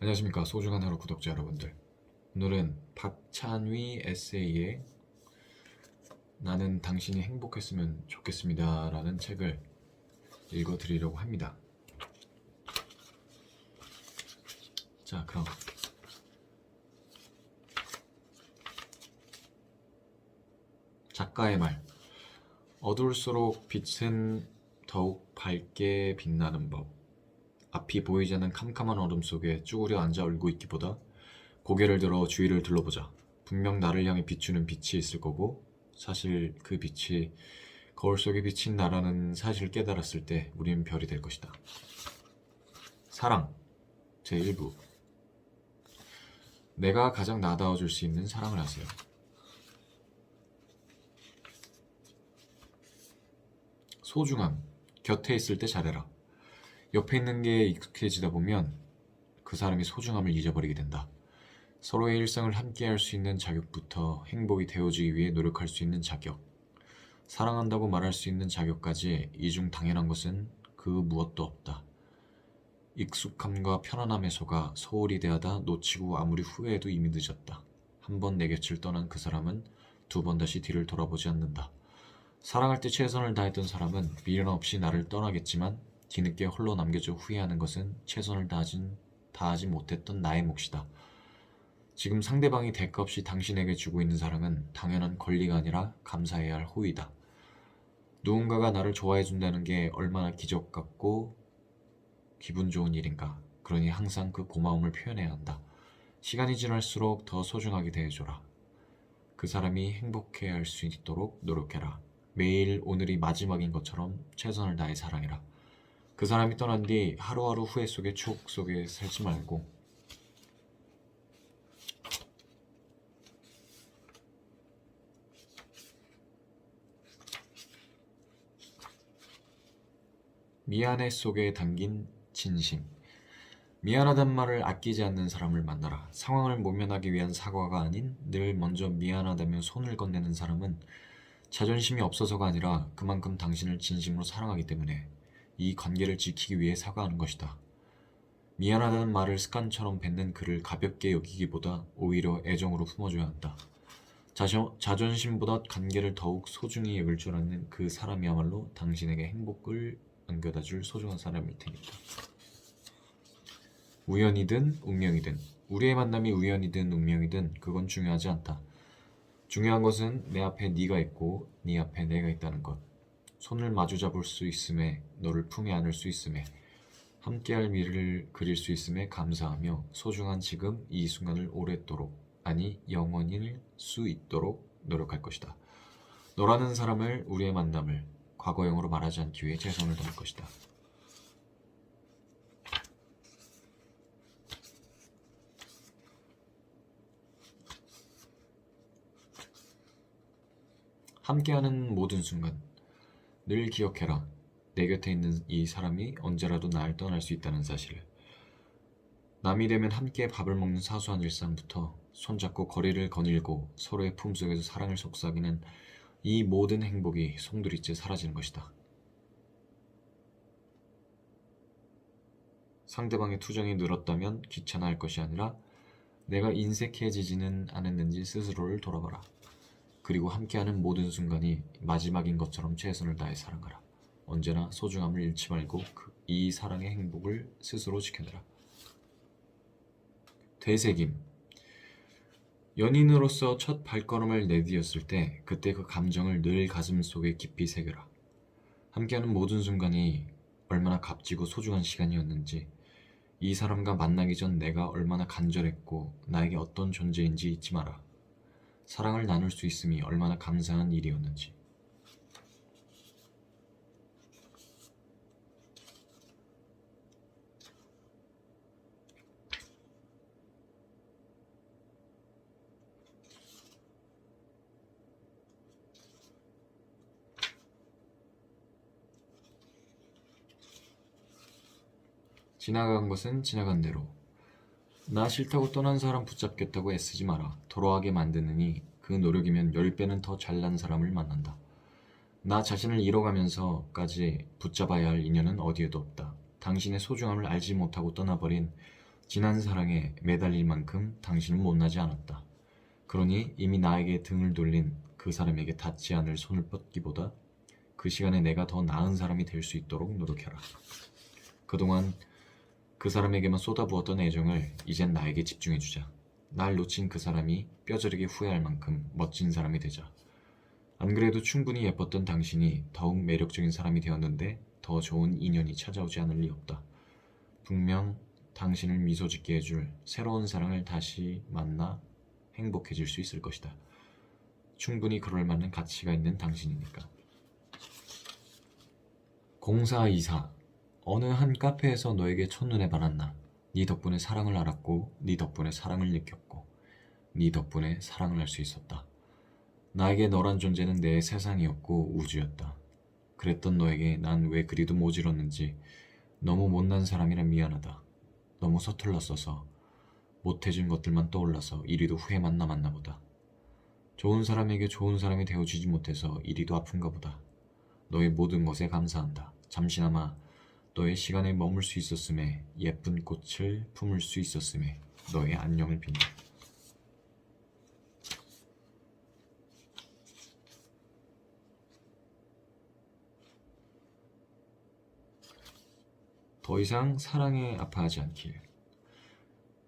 안녕하십니까 소중한 하루 구독자 여러분들. 오늘은 박찬위 에세이의 나는 당신이 행복했으면 좋겠습니다 라는 책을 읽어드리려고 합니다. 자, 그럼 작가의 말. 어두울수록 빛은 더욱 밝게 빛나는 법. 앞이 보이지 않는 캄캄한 어둠 속에 쭈그려 앉아 울고 있기보다 고개를 들어 주위를 둘러보자. 분명 나를 향해 비추는 빛이 있을 거고, 사실 그 빛이 거울 속에 비친 나라는 사실을 깨달았을 때 우리는 별이 될 것이다. 사랑 제1부. 내가 가장 나다워줄 수 있는 사랑을 하세요. 소중함. 곁에 있을 때 잘해라. 옆에 있는 게 익숙해지다 보면 그 사람이 소중함을 잊어버리게 된다. 서로의 일상을 함께할 수 있는 자격부터 행복이 되어주기 위해 노력할 수 있는 자격, 사랑한다고 말할 수 있는 자격까지 이중 당연한 것은 그 무엇도 없다. 익숙함과 편안함에 속아 소홀히 대하다 놓치고 아무리 후회해도 이미 늦었다. 한 번 내 곁을 떠난 그 사람은 두 번 다시 뒤를 돌아보지 않는다. 사랑할 때 최선을 다했던 사람은 미련 없이 나를 떠나겠지만 뒤늦게 홀로 남겨져 후회하는 것은 최선을 다하지 못했던 나의 몫이다. 지금 상대방이 대가 없이 당신에게 주고 있는 사랑은 당연한 권리가 아니라 감사해야 할 호의다. 누군가가 나를 좋아해준다는 게 얼마나 기적 같고 기분 좋은 일인가. 그러니 항상 그 고마움을 표현해야 한다. 시간이 지날수록 더 소중하게 대해줘라. 그 사람이 행복해야 할 수 있도록 노력해라. 매일 오늘이 마지막인 것처럼 최선을 다해 사랑해라. 그 사람이 떠난 뒤 하루하루 후회 속에 추억 속에 살지 말고 미안해 속에 담긴 진심. 미안하단 말을 아끼지 않는 사람을 만나라. 상황을 모면하기 위한 사과가 아닌 늘 먼저 미안하다며 손을 건네는 사람은 자존심이 없어서가 아니라 그만큼 당신을 진심으로 사랑하기 때문에 이 관계를 지키기 위해 사과하는 것이다. 미안하다는 말을 습관처럼 뱉는 그를 가볍게 여기기보다 오히려 애정으로 품어줘야 한다. 자존심보다 관계를 더욱 소중히 여길 줄 아는 그 사람이야말로 당신에게 행복을 안겨다 줄 소중한 사람일 테니까. 우연이든 운명이든, 우리의 만남이 우연이든 운명이든 그건 중요하지 않다. 중요한 것은 내 앞에 네가 있고 네 앞에 내가 있다는 것. 손을 마주잡을 수 있음에, 너를 품에 안을 수 있음에, 함께할 미래를 그릴 수 있음에 감사하며 소중한 지금 이 순간을 오랫도록, 아니 영원일 수 있도록 노력할 것이다. 너라는 사람을, 우리의 만남을 과거형으로 말하지 않기 위해 최선을 다할 것이다. 함께하는 모든 순간 늘 기억해라. 내 곁에 있는 이 사람이 언제라도 날 떠날 수 있다는 사실을. 남이 되면 함께 밥을 먹는 사소한 일상부터 손잡고 거리를 거닐고 서로의 품속에서 사랑을 속삭이는 이 모든 행복이 송두리째 사라지는 것이다. 상대방의 투정이 늘었다면 귀찮아할 것이 아니라 내가 인색해지지는 않았는지 스스로를 돌아봐라. 그리고 함께하는 모든 순간이 마지막인 것처럼 최선을 다해 사랑하라. 언제나 소중함을 잃지 말고 이 사랑의 행복을 스스로 지켜내라. 되새김. 연인으로서 첫 발걸음을 내디뎠을 때 그때 그 감정을 늘 가슴속에 깊이 새겨라. 함께하는 모든 순간이 얼마나 값지고 소중한 시간이었는지, 이 사람과 만나기 전 내가 얼마나 간절했고 나에게 어떤 존재인지 잊지 마라. 사랑을 나눌 수 있음이 얼마나 감사한 일이었는지. 지나간 것은 지나간 대로. 나 싫다고 떠난 사람 붙잡겠다고 애쓰지 마라. 돌아가게 만드느니 그 노력이면 10배는 더 잘난 사람을 만난다. 나 자신을 잃어가면서까지 붙잡아야 할 인연은 어디에도 없다. 당신의 소중함을 알지 못하고 떠나버린 지난 사랑에 매달릴 만큼 당신은 못나지 않았다. 그러니 이미 나에게 등을 돌린 그 사람에게 닿지 않을 손을 뻗기보다 그 시간에 내가 더 나은 사람이 될 수 있도록 노력해라. 그동안 그 사람에게만 쏟아부었던 애정을 이젠 나에게 집중해주자. 날 놓친 그 사람이 뼈저리게 후회할 만큼 멋진 사람이 되자. 안 그래도 충분히 예뻤던 당신이 더욱 매력적인 사람이 되었는데 더 좋은 인연이 찾아오지 않을 리 없다. 분명 당신을 미소 짓게 해줄 새로운 사랑을 다시 만나 행복해질 수 있을 것이다. 충분히 그럴 만한 가치가 있는 당신이니까. 공사이사. 어느 한 카페에서 너에게 첫눈에 반한 나. 네 덕분에 사랑을 알았고 네 덕분에 사랑을 느꼈고 네 덕분에 사랑을 할 수 있었다. 나에게 너란 존재는 내 세상이었고 우주였다. 그랬던 너에게 난 왜 그리도 모질었는지 너무 못난 사람이라 미안하다. 너무 서툴렀어서 못해준 것들만 떠올라서 이리도 후회만 남았나 보다. 좋은 사람에게 좋은 사람이 되어주지 못해서 이리도 아픈가 보다. 너의 모든 것에 감사한다. 잠시나마 너의 시간에 머물 수 있었음에 예쁜 꽃을 품을 수 있었음에 너의 안녕을 빈다. 더 이상 사랑에 아파하지 않길.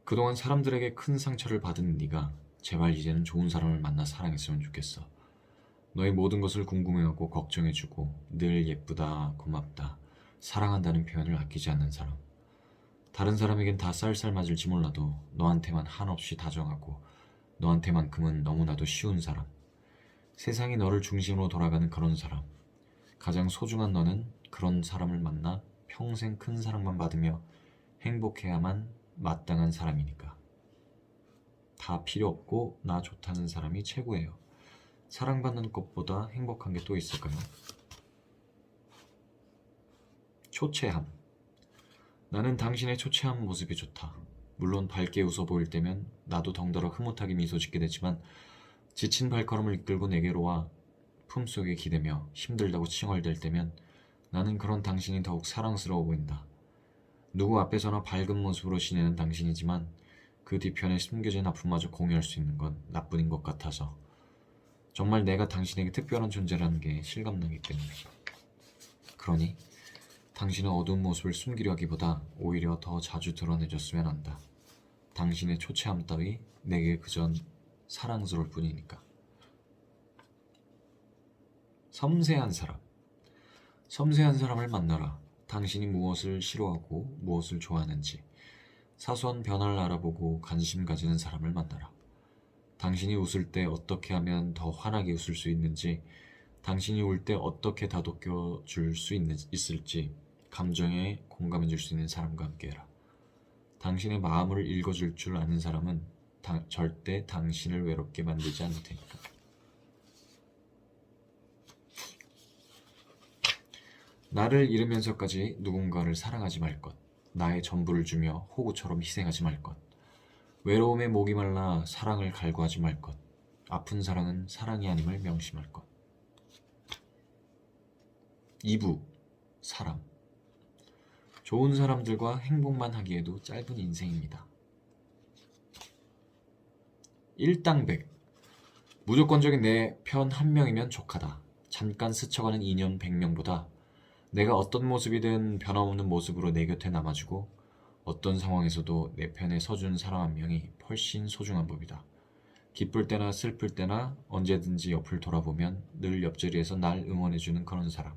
그동안 사람들에게 큰 상처를 받은 네가 제발 이제는 좋은 사람을 만나 사랑했으면 좋겠어. 너의 모든 것을 궁금해하고 걱정해주고 늘 예쁘다, 고맙다, 사랑한다는 표현을 아끼지 않는 사람. 다른 사람에겐 다 쌀쌀 맞을지 몰라도 너한테만 한없이 다정하고 너한테만큼은 너무나도 쉬운 사람. 세상이 너를 중심으로 돌아가는 그런 사람. 가장 소중한 너는 그런 사람을 만나 평생 큰 사랑만 받으며 행복해야만 마땅한 사람이니까. 다 필요 없고 나 좋다는 사람이 최고예요. 사랑받는 것보다 행복한 게 또 있을까요? 초췌함. 나는 당신의 초췌한 모습이 좋다. 물론 밝게 웃어 보일 때면 나도 덩달아 흐뭇하게 미소 짓게 되지만 지친 발걸음을 이끌고 내게로 와 품속에 기대며 힘들다고 칭얼댈 때면 나는 그런 당신이 더욱 사랑스러워 보인다. 누구 앞에서나 밝은 모습으로 지내는 당신이지만 그 뒤편에 숨겨진 아픔마저 공유할 수 있는 건 나뿐인 것 같아서 정말 내가 당신에게 특별한 존재라는 게 실감나기 때문에. 그러니 당신의 어두운 모습을 숨기려 하기보다 오히려 더 자주 드러내줬으면 한다. 당신의 초췌함 따위 내게 그전 사랑스러울 뿐이니까. 섬세한 사람. 섬세한 사람을 만나라. 당신이 무엇을 싫어하고 무엇을 좋아하는지 사소한 변화를 알아보고 관심 가지는 사람을 만나라. 당신이 웃을 때 어떻게 하면 더 환하게 웃을 수 있는지, 당신이 울 때 어떻게 다독여 줄 수 있을지 감정에 공감해 줄 수 있는 사람과 함께해라. 당신의 마음을 읽어줄 줄 아는 사람은 절대 당신을 외롭게 만들지 않을 테니까. 나를 잃으면서까지 누군가를 사랑하지 말 것. 나의 전부를 주며 호구처럼 희생하지 말 것. 외로움에 목이 말라 사랑을 갈구하지 말 것. 아픈 사랑은 사랑이 아님을 명심할 것. 2부. 사람. 좋은 사람들과 행복만 하기에도 짧은 인생입니다. 일당백. 무조건적인 내 편 한 명이면 족하다. 잠깐 스쳐가는 인연 100명보다 내가 어떤 모습이든 변함없는 모습으로 내 곁에 남아주고 어떤 상황에서도 내 편에 서주는 사람 한 명이 훨씬 소중한 법이다. 기쁠 때나 슬플 때나 언제든지 옆을 돌아보면 늘 옆자리에서 날 응원해주는 그런 사람.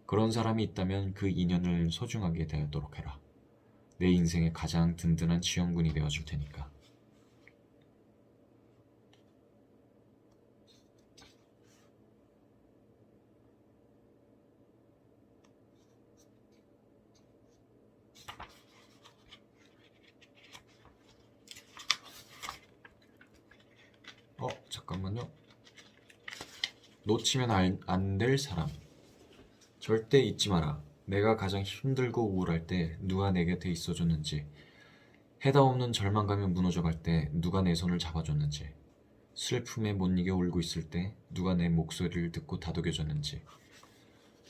그런 사람이 있다면 그 인연을 소중하게 대하도록 해라. 내 인생의 가장 든든한 지원군이 되어줄 테니까. 잠깐만요. 놓치면 안 될 사람. 절대 잊지 마라. 내가 가장 힘들고 우울할 때 누가 내 곁에 있어줬는지, 해답 없는 절망감에 무너져갈 때 누가 내 손을 잡아줬는지, 슬픔에 못 이겨 울고 있을 때 누가 내 목소리를 듣고 다독여줬는지,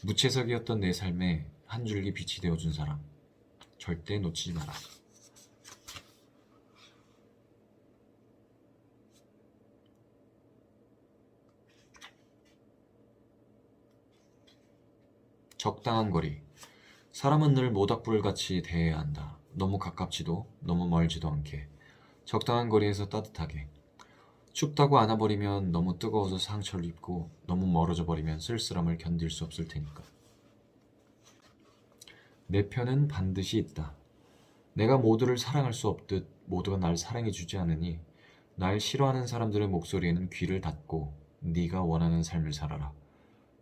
무채석이었던 내 삶에 한 줄기 빛이 되어준 사람. 절대 놓치지 마라. 적당한 거리. 사람은 늘 모닥불같이 대해야 한다. 너무 가깝지도 너무 멀지도 않게. 적당한 거리에서 따뜻하게. 춥다고 안아버리면 너무 뜨거워서 상처를 입고 너무 멀어져 버리면 쓸쓸함을 견딜 수 없을 테니까. 내 편은 반드시 있다. 내가 모두를 사랑할 수 없듯 모두가 날 사랑해주지 않으니 날 싫어하는 사람들의 목소리에는 귀를 닫고 네가 원하는 삶을 살아라.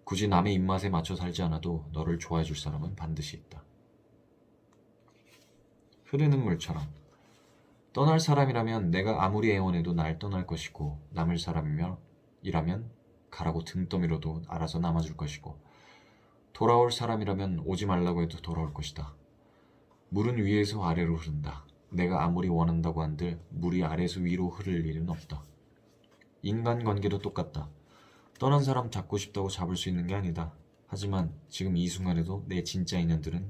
굳이 남의 입맛에 맞춰 살지 않아도 너를 좋아해줄 사람은 반드시 있다. 흐르는 물처럼. 떠날 사람이라면 내가 아무리 애원해도 날 떠날 것이고 남을 사람이라면 가라고 등 떠밀어도 알아서 남아줄 것이고 돌아올 사람이라면 오지 말라고 해도 돌아올 것이다. 물은 위에서 아래로 흐른다. 내가 아무리 원한다고 한들 물이 아래에서 위로 흐를 일은 없다. 인간관계도 똑같다. 떠난 사람 잡고 싶다고 잡을 수 있는 게 아니다. 하지만 지금 이 순간에도 내 진짜 인연들은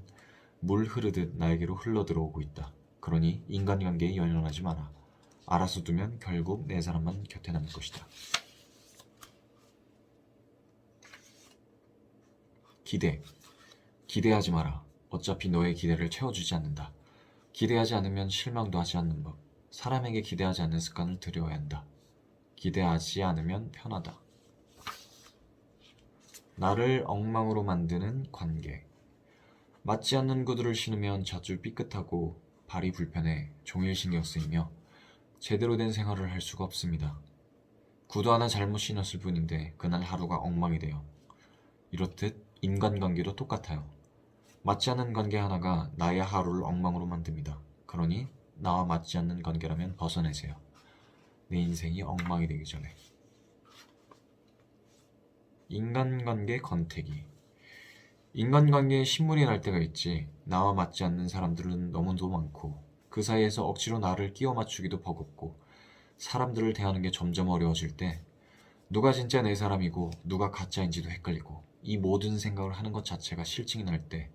물 흐르듯 나에게로 흘러들어오고 있다. 그러니 인간관계에 연연하지 마라. 알아서 두면 결국 내 사람만 곁에 남을 것이다. 기대하지 마라. 어차피 너의 기대를 채워주지 않는다. 기대하지 않으면 실망도 하지 않는 법. 사람에게 기대하지 않는 습관을 들여야 한다. 기대하지 않으면 편하다. 나를 엉망으로 만드는 관계. 맞지 않는 구두를 신으면 자주 삐끗하고 발이 불편해 종일 신경 쓰이며 제대로 된 생활을 할 수가 없습니다. 구두 하나 잘못 신었을 뿐인데 그날 하루가 엉망이 돼요. 이렇듯 인간관계도 똑같아요. 맞지 않는 관계 하나가 나의 하루를 엉망으로 만듭니다. 그러니 나와 맞지 않는 관계라면 벗어내세요. 내 인생이 엉망이 되기 전에. 인간관계 건태기. 인간관계에 신물이 날 때가 있지. 나와 맞지 않는 사람들은 너무도 많고 그 사이에서 억지로 나를 끼워 맞추기도 버겁고 사람들을 대하는 게 점점 어려워질 때 누가 진짜 내 사람이고 누가 가짜인지도 헷갈리고 이 모든 생각을 하는 것 자체가 실증이 날 때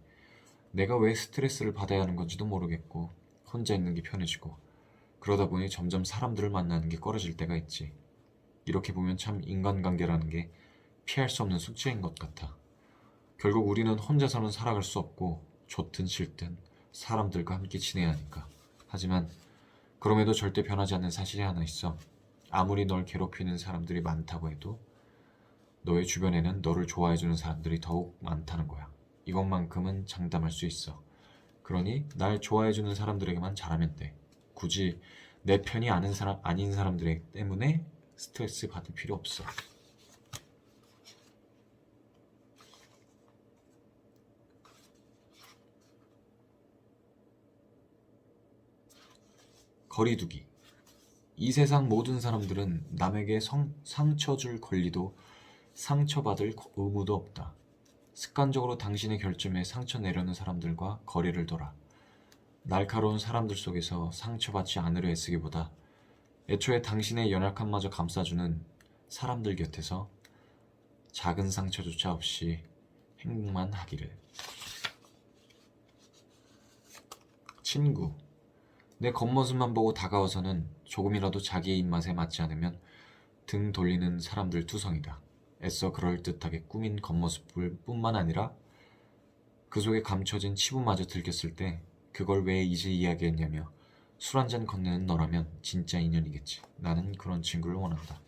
내가 왜 스트레스를 받아야 하는 건지도 모르겠고 혼자 있는 게 편해지고 그러다 보니 점점 사람들을 만나는 게 꺼려질 때가 있지. 이렇게 보면 참 인간관계라는 게 피할 수 없는 숙제인 것 같아. 결국 우리는 혼자서는 살아갈 수 없고 좋든 싫든 사람들과 함께 지내야 하니까. 하지만 그럼에도 절대 변하지 않는 사실이 하나 있어. 아무리 널 괴롭히는 사람들이 많다고 해도 너의 주변에는 너를 좋아해주는 사람들이 더욱 많다는 거야. 이것만큼은 장담할 수 있어. 그러니 날 좋아해주는 사람들에게만 잘하면 돼. 굳이 내 편이 아닌 사람들 때문에 스트레스 받을 필요 없어. 거리두기. 이 세상 모든 사람들은 남에게 상처 줄 권리도 상처받을 의무도 없다. 습관적으로 당신의 결점에 상처 내려는 사람들과 거리를 둬라. 날카로운 사람들 속에서 상처받지 않으려 애쓰기보다 애초에 당신의 연약함마저 감싸주는 사람들 곁에서 작은 상처조차 없이 행복만 하기를. 친구. 내 겉모습만 보고 다가와서는 조금이라도 자기의 입맛에 맞지 않으면 등 돌리는 사람들 투성이다. 애써 그럴듯하게 꾸민 겉모습을 뿐만 아니라 그 속에 감춰진 치부마저 들켰을 때 그걸 왜 이제 이야기했냐며 술 한잔 건네는 너라면 진짜 인연이겠지. 나는 그런 친구를 원한다.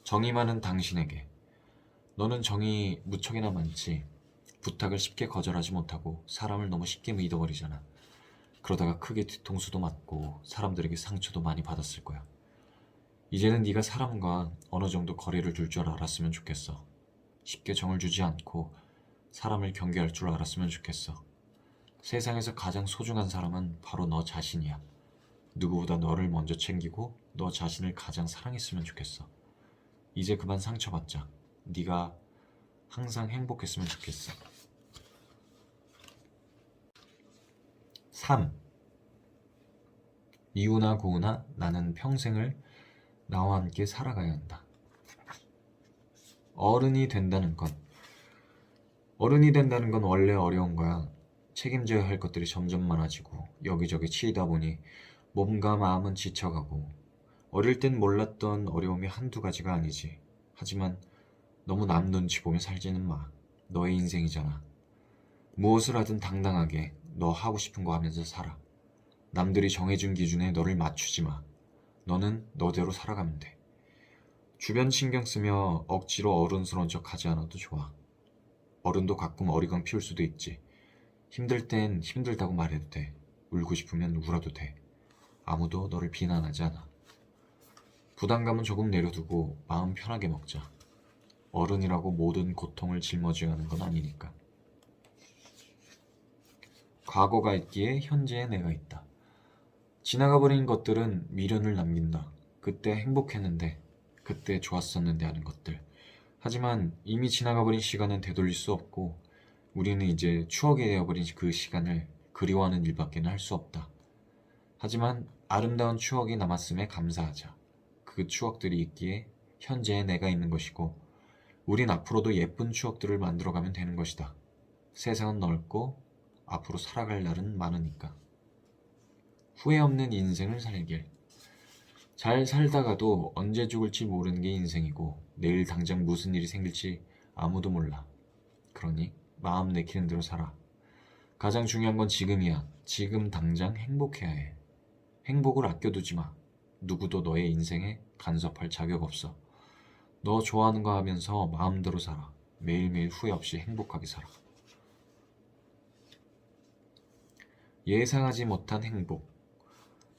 정이 많은 당신에게. 너는 정이 무척이나 많지. 부탁을 쉽게 거절하지 못하고 사람을 너무 쉽게 믿어버리잖아. 그러다가 크게 뒤통수도 맞고 사람들에게 상처도 많이 받았을 거야. 이제는 네가 사람과 어느 정도 거리를 둘 줄 알았으면 좋겠어. 쉽게 정을 주지 않고 사람을 경계할 줄 알았으면 좋겠어. 세상에서 가장 소중한 사람은 바로 너 자신이야. 누구보다 너를 먼저 챙기고 너 자신을 가장 사랑했으면 좋겠어. 이제 그만 상처받자. 네가 항상 행복했으면 좋겠어. 3. 이유나 고우나 나는 평생을 나와 함께 살아가야 한다. 어른이 된다는 건 원래 어려운 거야. 책임져야 할 것들이 점점 많아지고 여기저기 치이다 보니 몸과 마음은 지쳐가고 어릴 땐 몰랐던 어려움이 한두 가지가 아니지. 하지만 너무 남 눈치 보며 살지는 마. 너의 인생이잖아. 무엇을 하든 당당하게 너 하고 싶은 거 하면서 살아. 남들이 정해준 기준에 너를 맞추지 마. 너는 너대로 살아가면 돼. 주변 신경 쓰며 억지로 어른스러운 척 하지 않아도 좋아. 어른도 가끔 어리광 피울 수도 있지. 힘들 땐 힘들다고 말해도 돼. 울고 싶으면 울어도 돼. 아무도 너를 비난하지 않아. 부담감은 조금 내려두고 마음 편하게 먹자. 어른이라고 모든 고통을 짊어져야 하는 건 아니니까. 과거가 있기에 현재의 내가 있다. 지나가버린 것들은 미련을 남긴다. 그때 행복했는데, 그때 좋았었는데 하는 것들. 하지만 이미 지나가버린 시간은 되돌릴 수 없고 우리는 이제 추억이 되어버린 그 시간을 그리워하는 일밖에는 할 수 없다. 하지만 아름다운 추억이 남았음에 감사하자. 그 추억들이 있기에 현재의 내가 있는 것이고 우린 앞으로도 예쁜 추억들을 만들어가면 되는 것이다. 세상은 넓고 앞으로 살아갈 날은 많으니까. 후회 없는 인생을 살길. 잘 살다가도 언제 죽을지 모르는 게 인생이고 내일 당장 무슨 일이 생길지 아무도 몰라. 그러니 마음 내키는 대로 살아. 가장 중요한 건 지금이야. 지금 당장 행복해야 해. 행복을 아껴두지 마. 누구도 너의 인생에 간섭할 자격 없어. 너 좋아하는 거 하면서 마음대로 살아. 매일매일 후회 없이 행복하게 살아. 예상하지 못한 행복.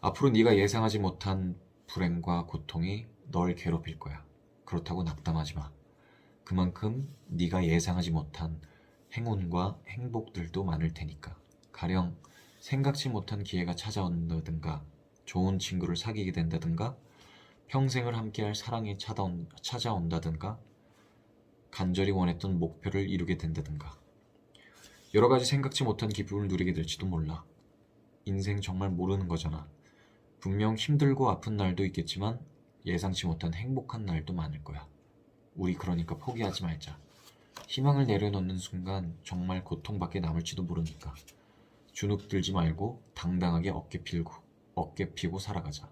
앞으로 네가 예상하지 못한 불행과 고통이 널 괴롭힐 거야. 그렇다고 낙담하지 마. 그만큼 네가 예상하지 못한 행운과 행복들도 많을 테니까. 가령 생각지 못한 기회가 찾아온다든가 좋은 친구를 사귀게 된다든가 평생을 함께할 사랑이 찾아온다든가 간절히 원했던 목표를 이루게 된다든가 여러 가지 생각지 못한 기쁨을 누리게 될지도 몰라. 인생 정말 모르는 거잖아. 분명 힘들고 아픈 날도 있겠지만 예상치 못한 행복한 날도 많을 거야. 우리 그러니까 포기하지 말자. 희망을 내려놓는 순간 정말 고통밖에 남을지도 모르니까. 주눅들지 말고 당당하게 어깨 피고 살아가자.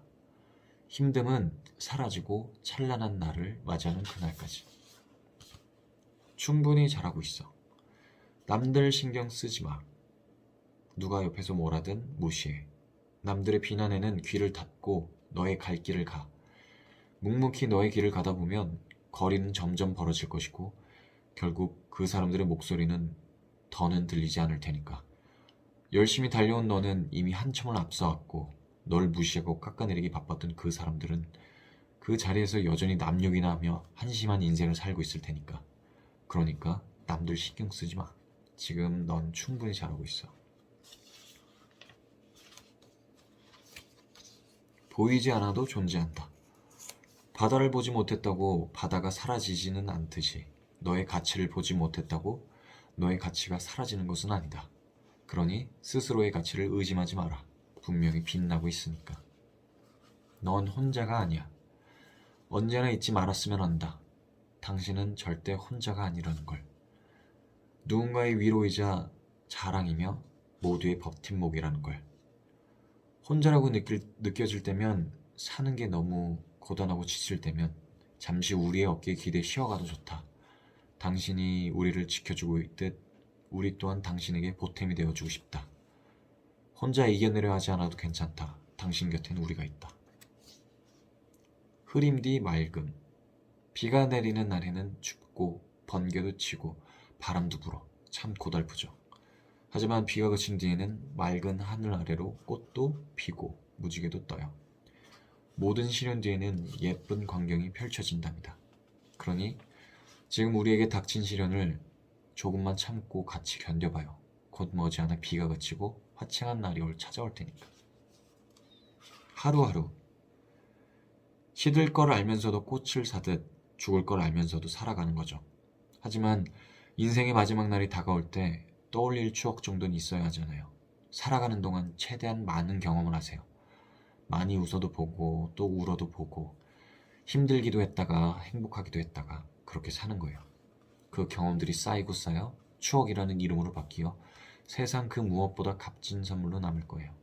힘듦은 사라지고 찬란한 날을 맞이하는 그날까지. 충분히 잘하고 있어. 남들 신경 쓰지 마. 누가 옆에서 뭐라든 무시해. 남들의 비난에는 귀를 닫고 너의 갈 길을 가. 묵묵히 너의 길을 가다 보면 거리는 점점 벌어질 것이고 결국 그 사람들의 목소리는 더는 들리지 않을 테니까. 열심히 달려온 너는 이미 한참을 앞서왔고 널 무시하고 깎아내리기 바빴던 그 사람들은 그 자리에서 여전히 남욕이나 하며 한심한 인생을 살고 있을 테니까. 그러니까 남들 신경 쓰지 마. 지금 넌 충분히 잘하고 있어. 보이지 않아도 존재한다. 바다를 보지 못했다고 바다가 사라지지는 않듯이 너의 가치를 보지 못했다고 너의 가치가 사라지는 것은 아니다. 그러니 스스로의 가치를 의심하지 마라. 분명히 빛나고 있으니까. 넌 혼자가 아니야. 언제나 잊지 말았으면 한다. 당신은 절대 혼자가 아니라는 걸. 누군가의 위로이자 자랑이며 모두의 버팀목이라는 걸. 혼자라고 느껴질 때면 사는 게 너무 고단하고 지칠 때면 잠시 우리의 어깨에 기대 쉬어가도 좋다. 당신이 우리를 지켜주고 있듯 우리 또한 당신에게 보탬이 되어주고 싶다. 혼자 이겨내려 하지 않아도 괜찮다. 당신 곁엔 우리가 있다. 흐림 뒤 맑음. 비가 내리는 날에는 춥고 번개도 치고 바람도 불어. 참 고달프죠. 하지만 비가 그친 뒤에는 맑은 하늘 아래로 꽃도 피고 무지개도 떠요. 모든 시련 뒤에는 예쁜 광경이 펼쳐진답니다. 그러니 지금 우리에게 닥친 시련을 조금만 참고 같이 견뎌봐요. 곧 머지않아 비가 그치고 화창한 날이 찾아올 테니까. 하루하루 시들 걸 알면서도 꽃을 사듯 죽을 걸 알면서도 살아가는 거죠. 하지만 인생의 마지막 날이 다가올 때 떠올릴 추억 정도는 있어야 하잖아요. 살아가는 동안 최대한 많은 경험을 하세요. 많이 웃어도 보고 또 울어도 보고 힘들기도 했다가 행복하기도 했다가 그렇게 사는 거예요. 그 경험들이 쌓이고 쌓여 추억이라는 이름으로 바뀌어 세상 그 무엇보다 값진 선물로 남을 거예요.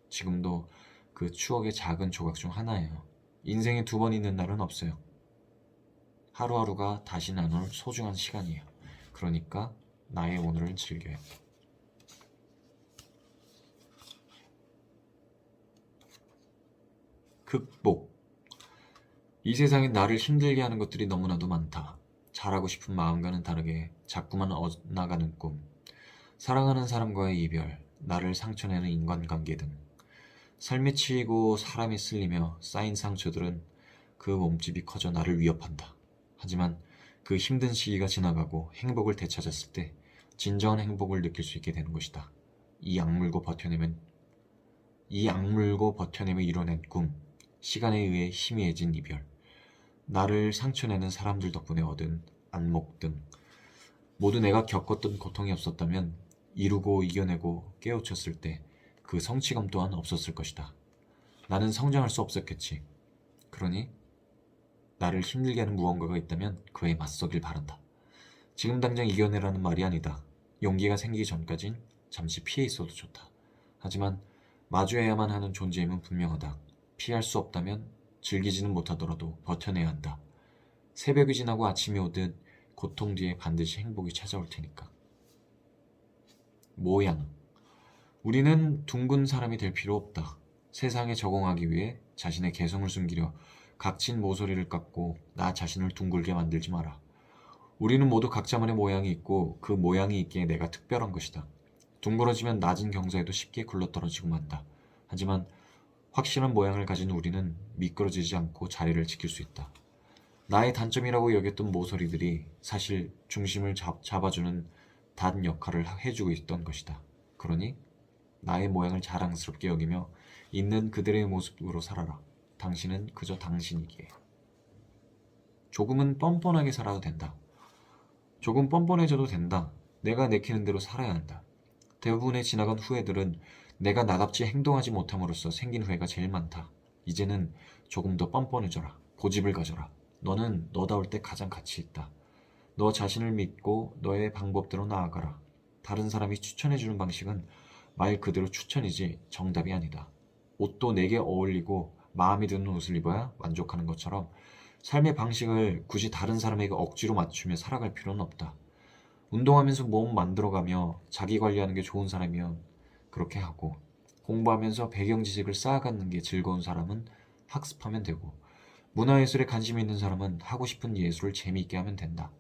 지금도 그 추억의 작은 조각 중 하나예요. 인생에 2번 있는 날은 없어요. 하루하루가 다시 나눌 소중한 시간이에요. 그러니까 나의 오늘을 즐겨요. 극복. 이 세상에 나를 힘들게 하는 것들이 너무나도 많다. 잘하고 싶은 마음과는 다르게 자꾸만 엇나가는 꿈, 사랑하는 사람과의 이별, 나를 상처내는 인간관계 등 삶에 치이고 사람이 쓸리며 쌓인 상처들은 그 몸집이 커져 나를 위협한다. 하지만 그 힘든 시기가 지나가고 행복을 되찾았을 때 진정한 행복을 느낄 수 있게 되는 것이다. 이 악물고 버텨내며 이뤄낸 꿈, 시간에 의해 희미해진 이별, 나를 상처내는 사람들 덕분에 얻은 안목 등 모두 내가 겪었던 고통이 없었다면 이루고 이겨내고 깨우쳤을 때 그 성취감 또한 없었을 것이다. 나는 성장할 수 없었겠지. 그러니 나를 힘들게 하는 무언가가 있다면 그에 맞서길 바란다. 지금 당장 이겨내라는 말이 아니다. 용기가 생기기 전까진 잠시 피해 있어도 좋다. 하지만 마주해야만 하는 존재임은 분명하다. 피할 수 없다면 즐기지는 못하더라도 버텨내야 한다. 새벽이 지나고 아침이 오듯 고통 뒤에 반드시 행복이 찾아올 테니까. 모양. 우리는 둥근 사람이 될 필요 없다. 세상에 적응하기 위해 자신의 개성을 숨기려 각진 모서리를 깎고 나 자신을 둥글게 만들지 마라. 우리는 모두 각자만의 모양이 있고 그 모양이 있기에 내가 특별한 것이다. 둥그러지면 낮은 경사에도 쉽게 굴러떨어지고 만다. 하지만 확실한 모양을 가진 우리는 미끄러지지 않고 자리를 지킬 수 있다. 나의 단점이라고 여겼던 모서리들이 사실 중심을 잡아주는 단 역할을 해주고 있던 것이다. 그러니 나의 모양을 자랑스럽게 여기며 있는 그들의 모습으로 살아라. 당신은 그저 당신이기에. 조금은 뻔뻔하게 살아도 된다. 조금 뻔뻔해져도 된다. 내가 내키는 대로 살아야 한다. 대부분의 지나간 후회들은 내가 나답지 행동하지 못함으로써 생긴 후회가 제일 많다. 이제는 조금 더 뻔뻔해져라. 고집을 가져라. 너는 너다울 때 가장 가치 있다. 너 자신을 믿고 너의 방법대로 나아가라. 다른 사람이 추천해주는 방식은 말 그대로 추천이지 정답이 아니다. 옷도 내게 어울리고 마음에 드는 옷을 입어야 만족하는 것처럼 삶의 방식을 굳이 다른 사람에게 억지로 맞추며 살아갈 필요는 없다. 운동하면서 몸 만들어가며 자기 관리하는 게 좋은 사람이면 그렇게 하고, 공부하면서 배경 지식을 쌓아가는 게 즐거운 사람은 학습하면 되고, 문화예술에 관심이 있는 사람은 하고 싶은 예술을 재미있게 하면 된다.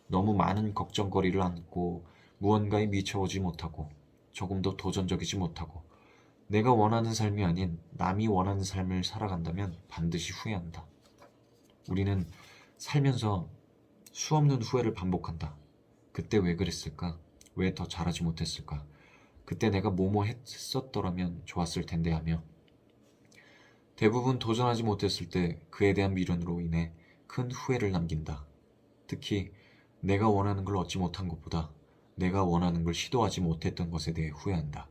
너무 많은 걱정거리를 안고 무언가에 미쳐오지 못하고 조금 더 도전적이지 못하고 내가 원하는 삶이 아닌 남이 원하는 삶을 살아간다면 반드시 후회한다. 우리는 살면서 수없는 후회를 반복한다. 그때 왜 그랬을까? 왜 더 잘하지 못했을까? 그때 내가 뭐뭐 했었더라면 좋았을 텐데 하며 대부분 도전하지 못했을 때 그에 대한 미련으로 인해 큰 후회를 남긴다. 특히 내가 원하는 걸 얻지 못한 것보다 내가 원하는 걸 시도하지 못했던 것에 대해 후회한다.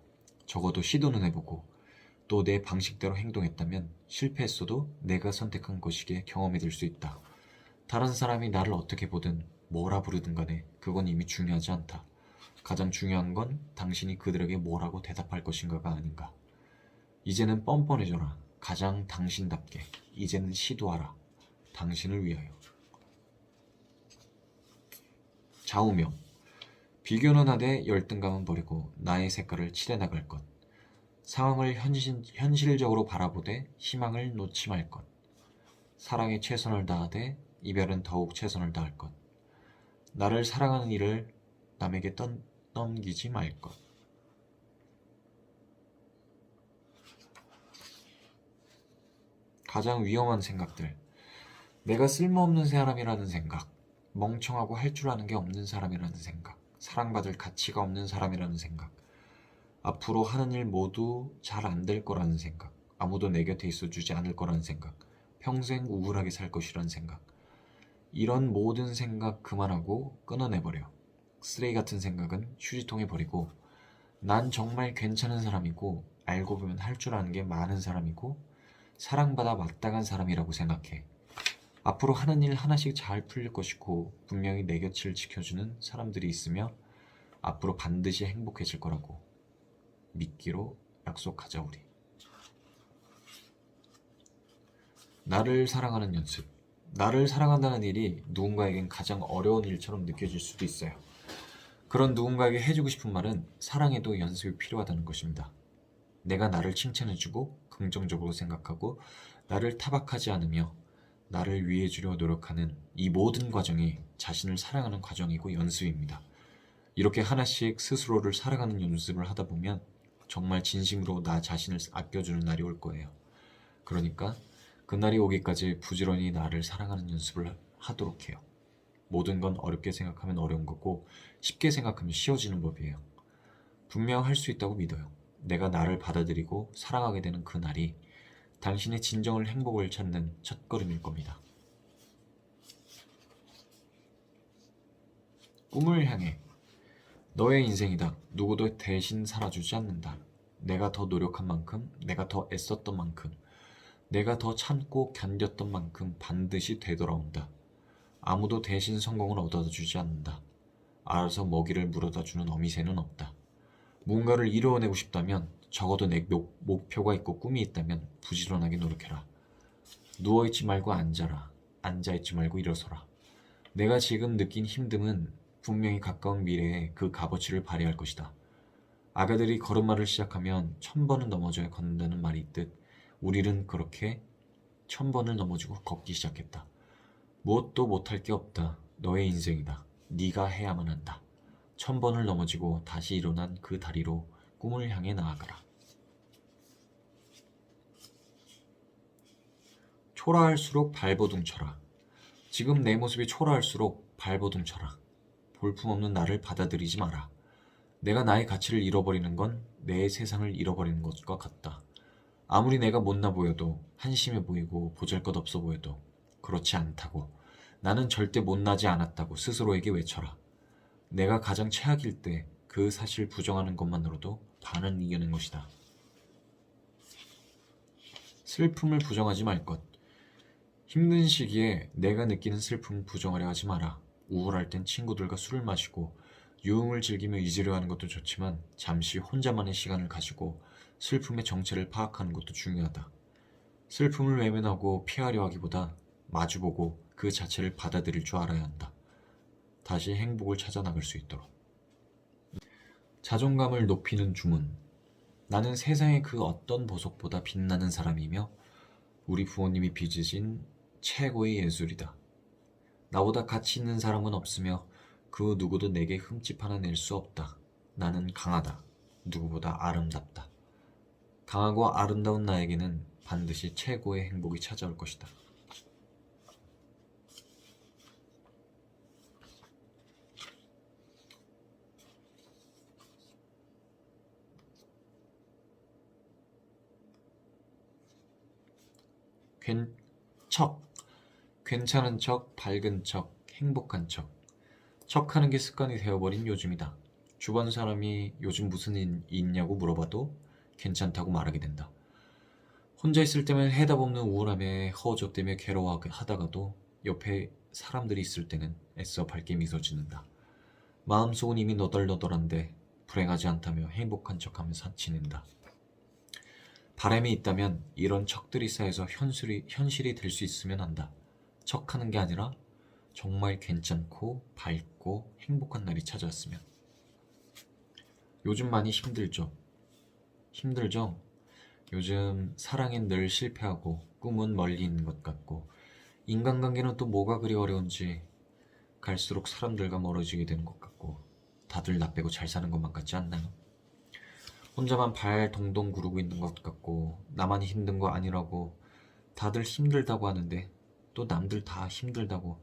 적어도 시도는 해보고 또 내 방식대로 행동했다면 실패했어도 내가 선택한 것이기에 경험이 될 수 있다. 다른 사람이 나를 어떻게 보든 뭐라 부르든 간에 그건 이미 중요하지 않다. 가장 중요한 건 당신이 그들에게 뭐라고 대답할 것인가가 아닌가. 이제는 뻔뻔해져라. 가장 당신답게. 이제는 시도하라. 당신을 위하여. 좌우명. 비교는 하되 열등감은 버리고 나의 색깔을 칠해나갈 것. 상황을 현실적으로 바라보되 희망을 놓지 말 것. 사랑에 최선을 다하되 이별은 더욱 최선을 다할 것. 나를 사랑하는 일을 남에게 넘기지 말 것. 가장 위험한 생각들. 내가 쓸모없는 사람이라는 생각, 멍청하고 할 줄 아는 게 없는 사람이라는 생각, 사랑받을 가치가 없는 사람이라는 생각, 앞으로 하는 일 모두 잘 안 될 거라는 생각, 아무도 내 곁에 있어주지 않을 거라는 생각, 평생 우울하게 살 것이라는 생각. 이런 모든 생각 그만하고 끊어내버려. 쓰레기 같은 생각은 휴지통에 버리고 난 정말 괜찮은 사람이고 알고 보면 할 줄 아는 게 많은 사람이고 사랑받아 마땅한 사람이라고 생각해. 앞으로 하는 일 하나씩 잘 풀릴 것이고 분명히 내 곁을 지켜주는 사람들이 있으며 앞으로 반드시 행복해질 거라고 믿기로 약속하자 우리. 나를 사랑하는 연습. 나를 사랑한다는 일이 누군가에겐 가장 어려운 일처럼 느껴질 수도 있어요. 그런 누군가에게 해주고 싶은 말은 사랑에도 연습이 필요하다는 것입니다. 내가 나를 칭찬해주고 긍정적으로 생각하고 나를 타박하지 않으며 나를 위해주려 노력하는 이 모든 과정이 자신을 사랑하는 과정이고 연습입니다. 이렇게 하나씩 스스로를 사랑하는 연습을 하다 보면 정말 진심으로 나 자신을 아껴주는 날이 올 거예요. 그러니까 그날이 오기까지 부지런히 나를 사랑하는 연습을 하도록 해요. 모든 건 어렵게 생각하면 어려운 거고 쉽게 생각하면 쉬워지는 법이에요. 분명 할 수 있다고 믿어요. 내가 나를 받아들이고 사랑하게 되는 그 날이 당신의 진정을 행복을 찾는 첫걸음일 겁니다. 꿈을 향해 너의 인생이다. 누구도 대신 살아주지 않는다. 내가 더 노력한 만큼, 내가 더 애썼던 만큼, 내가 더 참고 견뎠던 만큼 반드시 되돌아온다. 아무도 대신 성공을 얻어다 주지 않는다. 알아서 먹이를 물어다 주는 어미새는 없다. 무언가를 이루어내고 싶다면 적어도 내 목표가 있고 꿈이 있다면 부지런하게 노력해라. 누워있지 말고 앉아라. 앉아있지 말고 일어서라. 내가 지금 느낀 힘듦은 분명히 가까운 미래에 그 값어치를 발휘할 것이다. 아가들이 걸음마를 시작하면 1000번은 넘어져야 걷는다는 말이 있듯 우리는 그렇게 1000번을 넘어지고 걷기 시작했다. 무엇도 못할 게 없다. 너의 인생이다. 네가 해야만 한다. 1000번을 넘어지고 다시 일어난 그 다리로 꿈을 향해 나아가라. 초라할수록 발버둥 쳐라. 지금 내 모습이 초라할수록 발버둥 쳐라. 볼품없는 나를 받아들이지 마라. 내가 나의 가치를 잃어버리는 건 내 세상을 잃어버리는 것과 같다. 아무리 내가 못나 보여도 한심해 보이고 보잘것없어 보여도 그렇지 않다고, 나는 절대 못나지 않았다고 스스로에게 외쳐라. 내가 가장 최악일 때 그 사실 부정하는 것만으로도 반은 이겨낸 것이다. 슬픔을 부정하지 말 것. 힘든 시기에 내가 느끼는 슬픔을 부정하려 하지 마라. 우울할 땐 친구들과 술을 마시고 유흥을 즐기며 잊으려 하는 것도 좋지만 잠시 혼자만의 시간을 가지고 슬픔의 정체를 파악하는 것도 중요하다. 슬픔을 외면하고 피하려 하기보다 마주보고 그 자체를 받아들일 줄 알아야 한다. 다시 행복을 찾아 나갈 수 있도록. 자존감을 높이는 주문. 나는 세상의 그 어떤 보석보다 빛나는 사람이며 우리 부모님이 빚으신 최고의 예술이다. 나보다 가치 있는 사람은 없으며 그 누구도 내게 흠집 하나 낼 수 없다. 나는 강하다. 누구보다 아름답다. 강하고 아름다운 나에게는 반드시 최고의 행복이 찾아올 것이다. 괜찮은 척, 밝은 척, 행복한 척. 척하는 게 습관이 되어버린 요즘이다. 주변 사람이 요즘 무슨 일 있냐고 물어봐도 괜찮다고 말하게 된다. 혼자 있을 때면 해답 없는 우울함에 허우적대며 괴로워하다가도 옆에 사람들이 있을 때는 애써 밝게 미소 짓는다. 마음속은 이미 너덜너덜한데 불행하지 않다며 행복한 척하며 지낸다. 바람이 있다면 이런 척들이 쌓여서 현실이 될 수 있으면 한다. 척하는 게 아니라 정말 괜찮고 밝고 행복한 날이 찾아왔으면. 요즘 많이 힘들죠? 힘들죠? 요즘 사랑엔 늘 실패하고 꿈은 멀리 있는 것 같고 인간관계는 또 뭐가 그리 어려운지 갈수록 사람들과 멀어지게 되는 것 같고 다들 나 빼고 잘 사는 것만 같지 않나요? 혼자만 발 동동 구르고 있는 것 같고 나만 힘든 거 아니라고 다들 힘들다고 하는데 또 남들 다 힘들다고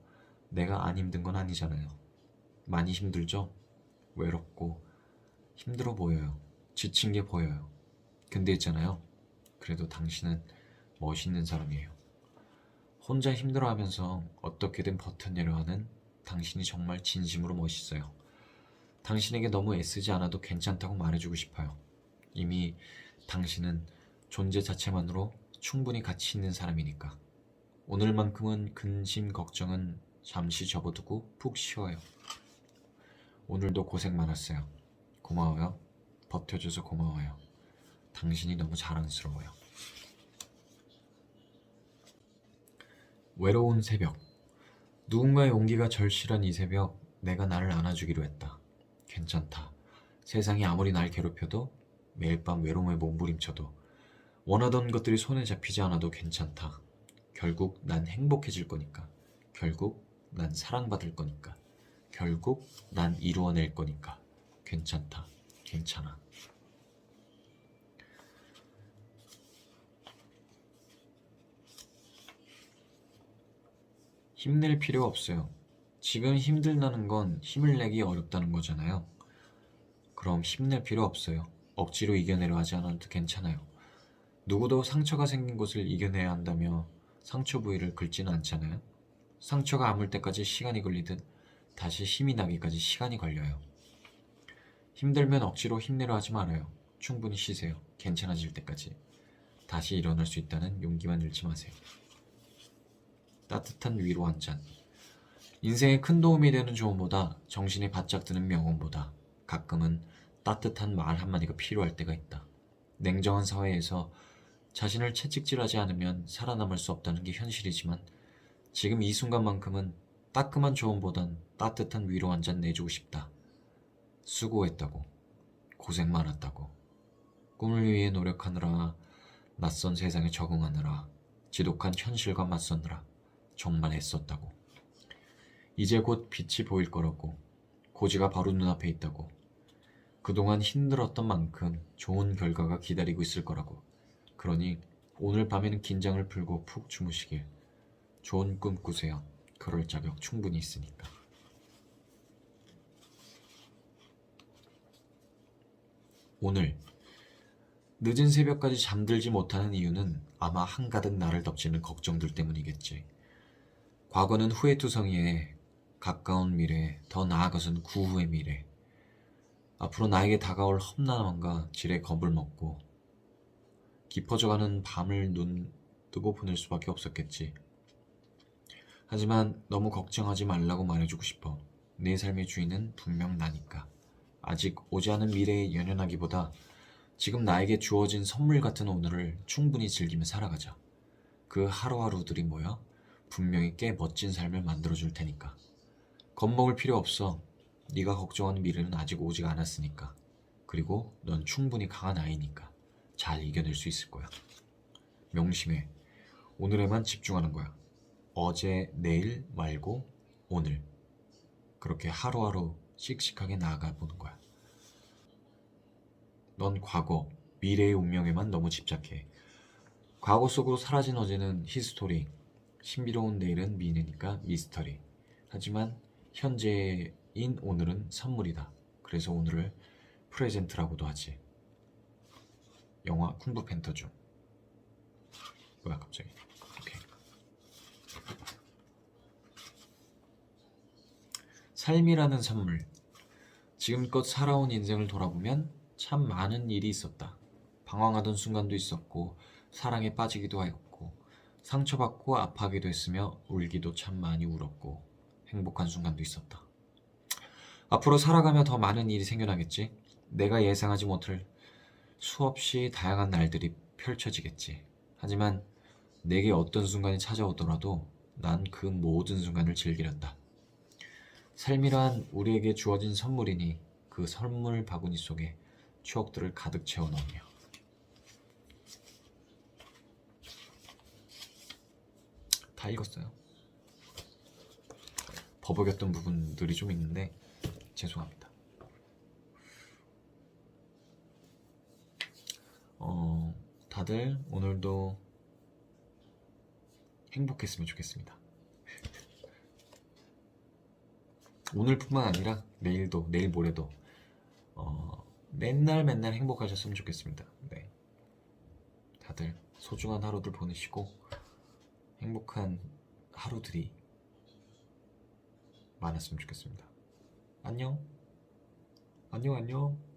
내가 안 힘든 건 아니잖아요. 많이 힘들죠? 외롭고 힘들어 보여요. 지친 게 보여요. 근데 있잖아요. 그래도 당신은 멋있는 사람이에요. 혼자 힘들어하면서 어떻게든 버텨내려 하는 당신이 정말 진심으로 멋있어요. 당신에게 너무 애쓰지 않아도 괜찮다고 말해주고 싶어요. 이미 당신은 존재 자체만으로 충분히 가치 있는 사람이니까. 오늘만큼은 근심 걱정은 잠시 접어두고 푹 쉬어요. 오늘도 고생 많았어요. 고마워요. 버텨줘서 고마워요. 당신이 너무 자랑스러워요. 외로운 새벽. 누군가의 온기가 절실한 이 새벽, 내가 나를 안아주기로 했다. 괜찮다. 세상이 아무리 날 괴롭혀도 매일 밤 외로움에 몸부림쳐도 원하던 것들이 손에 잡히지 않아도 괜찮다. 결국 난 행복해질 거니까. 결국 난 사랑받을 거니까. 결국 난 이루어낼 거니까. 괜찮다. 괜찮아. 힘낼 필요 없어요. 지금 힘들다는 건 힘을 내기 어렵다는 거잖아요. 그럼 힘낼 필요 없어요. 억지로 이겨내려 하지 않아도 괜찮아요. 누구도 상처가 생긴 곳을 이겨내야 한다며 상처 부위를 긁지는 않잖아요. 상처가 아물 때까지 시간이 걸리듯 다시 힘이 나기까지 시간이 걸려요. 힘들면 억지로 힘내려 하지 말아요. 충분히 쉬세요. 괜찮아질 때까지. 다시 일어날 수 있다는 용기만 잃지 마세요. 따뜻한 위로 한 잔. 인생에 큰 도움이 되는 조언보다 정신이 바짝 드는 명언보다 가끔은 따뜻한 말 한마디가 필요할 때가 있다. 냉정한 사회에서 자신을 채찍질하지 않으면 살아남을 수 없다는 게 현실이지만 지금 이 순간만큼은 따끔한 조언보단 따뜻한 위로 한 잔 내주고 싶다. 수고했다고. 고생 많았다고. 꿈을 위해 노력하느라 낯선 세상에 적응하느라 지독한 현실과 맞서느라 정말 애썼다고. 이제 곧 빛이 보일 거라고. 고지가 바로 눈앞에 있다고. 그동안 힘들었던 만큼 좋은 결과가 기다리고 있을 거라고. 그러니 오늘 밤에는 긴장을 풀고 푹 주무시길. 좋은 꿈 꾸세요. 그럴 자격 충분히 있으니까. 오늘 늦은 새벽까지 잠들지 못하는 이유는 아마 한가득 나를 덮치는 걱정들 때문이겠지. 과거는 후회투성이에 가까운 미래, 더 나아가선 구후의 미래. 앞으로 나에게 다가올 험난함과 질의 겁을 먹고 깊어져가는 밤을 눈 뜨고 보낼 수밖에 없었겠지. 하지만 너무 걱정하지 말라고 말해주고 싶어. 내 삶의 주인은 분명 나니까. 아직 오지 않은 미래에 연연하기보다 지금 나에게 주어진 선물 같은 오늘을 충분히 즐기며 살아가자. 그 하루하루들이 모여 분명히 꽤 멋진 삶을 만들어줄 테니까. 겁먹을 필요 없어. 네가 걱정하는 미래는 아직 오지 않았으니까. 그리고 넌 충분히 강한 아이니까 잘 이겨낼 수 있을 거야. 명심해. 오늘에만 집중하는 거야. 어제, 내일 말고 오늘. 그렇게 하루하루 씩씩하게 나아가 보는 거야. 넌 과거, 미래의 운명에만 너무 집착해. 과거 속으로 사라진 어제는 히스토리, 신비로운 내일은 미래니까 미스터리. 하지만 현재인 오늘은 선물이다. 그래서 오늘을 프레젠트라고도 하지. 영화 쿵푸 팬터 중. 뭐야 갑자기. 오케이. 삶이라는 선물. 지금껏 살아온 인생을 돌아보면 참 많은 일이 있었다. 방황하던 순간도 있었고 사랑에 빠지기도 하였고 상처받고 아파하기도 했으며 울기도 참 많이 울었고 행복한 순간도 있었다. 앞으로 살아가며 더 많은 일이 생겨나겠지. 내가 예상하지 못할 수없이 다양한 날들이 펼쳐지겠지. 하지만 내게 어떤 순간이 찾아오더라도 난 그 모든 순간을 즐기란다. 삶이란 우리에게 주어진 선물이니 그 선물 바구니 속에 추억들을 가득 채워 넣으며. 다 읽었어요. 버벅였던 부분들이 좀 있는데 죄송합니다. 다들 오늘도 행복했으면 좋겠습니다. 오늘뿐만 아니라 내일도, 내일 모레도 맨날 행복하셨으면 좋겠습니다. 네. 다들 소중한 하루들 보내시고 행복한 하루들이 많았으면 좋겠습니다. 안녕. 안녕.